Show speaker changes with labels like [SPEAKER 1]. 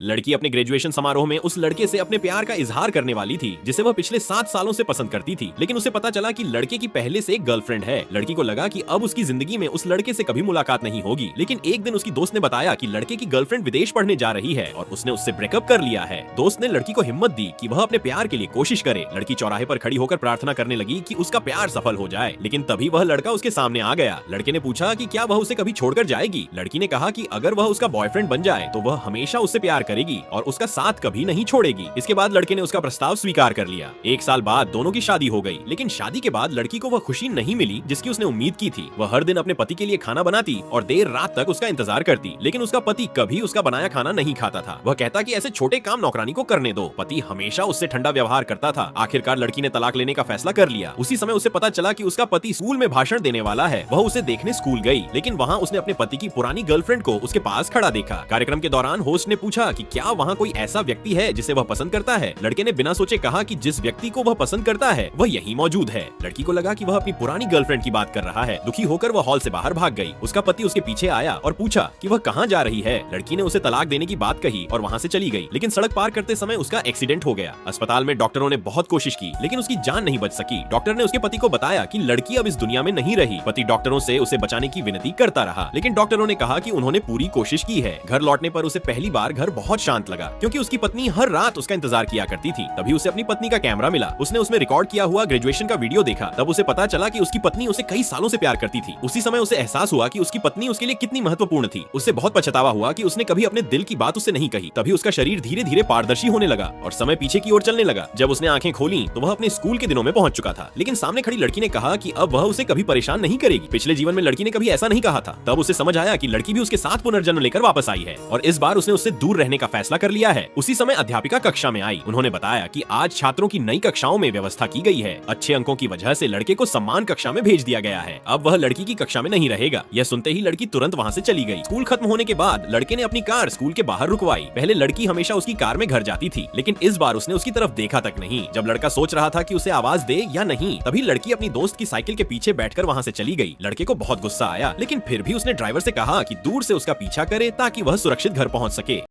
[SPEAKER 1] लड़की अपने ग्रेजुएशन समारोह में उस लड़के से अपने प्यार का इजहार करने वाली थी जिसे वह पिछले 7 सालों से पसंद करती थी, लेकिन उसे पता चला कि लड़के की पहले से एक गर्लफ्रेंड है। लड़की को लगा कि अब उसकी जिंदगी में उस लड़के से कभी मुलाकात नहीं होगी, लेकिन एक दिन उसकी दोस्त ने बताया कि लड़के की गर्लफ्रेंड विदेश पढ़ने जा रही है और उसने उससे ब्रेकअप कर लिया है। दोस्त ने लड़की को हिम्मत दी कि वह अपने प्यार के लिए कोशिश करे। लड़की चौराहे पर खड़ी होकर प्रार्थना करने लगी कि उसका प्यार सफल हो जाए, लेकिन तभी वह लड़का उसके सामने आ गया। लड़के ने पूछा कि क्या वह उसे कभी छोड़कर जाएगी। लड़की ने कहा कि अगर वह उसका बॉयफ्रेंड बन जाए तो वह हमेशा उससे प्यार करेगी और उसका साथ कभी नहीं छोड़ेगी। इसके बाद लड़के ने उसका प्रस्ताव स्वीकार कर लिया। 1 साल बाद दोनों की शादी हो गई, लेकिन शादी के बाद लड़की को वह खुशी नहीं मिली जिसकी उसने उम्मीद की थी। वह हर दिन अपने पति के लिए खाना बनाती और देर रात तक उसका इंतजार करती, लेकिन उसका पति कभी उसका बनाया खाना नहीं खाता था। वह कहता कि ऐसे छोटे काम नौकरानी को करने दो। पति हमेशा उससे ठंडा व्यवहार करता था। आखिरकार लड़की ने तलाक लेने का फैसला कर लिया। उसी समय उसे पता चला कि उसका पति स्कूल में भाषण देने वाला है। वह उसे देखने स्कूल गई, लेकिन वहाँ उसने अपने पति की पुरानी गर्लफ्रेंड को उसके पास खड़ा देखा। कार्यक्रम के दौरान होस्ट ने पूछा कि क्या वहाँ कोई ऐसा व्यक्ति है जिसे वह पसंद करता है। लड़के ने बिना सोचे कहा कि जिस व्यक्ति को वह पसंद करता है वह यहीं मौजूद है। लड़की को लगा कि वह अपनी पुरानी गर्लफ्रेंड की बात कर रहा है। दुखी होकर वह हॉल से बाहर भाग गई। उसका पति उसके पीछे आया और पूछा कि वह कहाँ जा रही है। लड़की ने उसे तलाक देने की बात कही और वहाँ से चली गई, लेकिन सड़क पार करते समय उसका एक्सीडेंट हो गया। अस्पताल में डॉक्टरों ने बहुत कोशिश की, लेकिन उसकी जान नहीं बच सकी। डॉक्टर ने उसके पति को बताया कि लड़की अब इस दुनिया में नहीं रही। पति डॉक्टरों से उसे बचाने की विनती करता रहा, लेकिन डॉक्टरों ने कहा कि उन्होंने पूरी कोशिश की है। घर लौटने पर उसे पहली बार घर बहुत शांत लगा, क्योंकि उसकी पत्नी हर रात उसका इंतजार किया करती थी। तभी उसे अपनी पत्नी का कैमरा मिला। उसने उसमें रिकॉर्ड किया हुआ ग्रेजुएशन का वीडियो देखा। तब उसे पता चला कि उसकी पत्नी उसे कई सालों से प्यार करती थी। उसी समय उसे एहसास हुआ कि उसकी पत्नी उसके लिए कितनी महत्वपूर्ण थी। उससे बहुत पछतावा हुआ कि उसने कभी अपने दिल की बात उससे नहीं कही। तभी उसका शरीर धीरे धीरे पारदर्शी होने लगा और समय पीछे की ओर चलने लगा। जब उसने आंखें खोली तो वह अपने स्कूल के दिनों में पहुंच चुका था, लेकिन सामने खड़ी लड़की ने कहा कि अब वह उसे कभी परेशान नहीं करेगी। पिछले जीवन में लड़की ने कभी ऐसा नहीं कहा था। तब उसे समझ आया कि लड़की भी उसके साथ पुनर्जन्म लेकर वापस आई है और इस बार उसने उससे दूर रहने का फैसला कर लिया है। उसी समय अध्यापिका कक्षा में आई। उन्होंने बताया कि आज छात्रों की नई कक्षाओं में व्यवस्था की गई है। अच्छे अंकों की वजह से लड़के को सम्मान कक्षा में भेज दिया गया है। अब वह लड़की की कक्षा में नहीं रहेगा। यह सुनते ही लड़की तुरंत वहाँ से चली गई। स्कूल खत्म होने के बाद लड़के ने अपनी कार स्कूल के बाहर रुकवाई। पहले लड़की हमेशा उसकी कार में घर जाती थी, लेकिन इस बार उसने उसकी तरफ देखा तक नहीं। जब लड़का सोच रहा था कि उसे आवाज दे या नहीं, तभी लड़की अपनी दोस्त की साइकिल के पीछे बैठकर वहाँ से चली गई। लड़के को बहुत गुस्सा आया, लेकिन फिर भी उसने ड्राइवर से कहा कि दूर से उसका पीछा करे ताकि वह सुरक्षित घर पहुँच सके।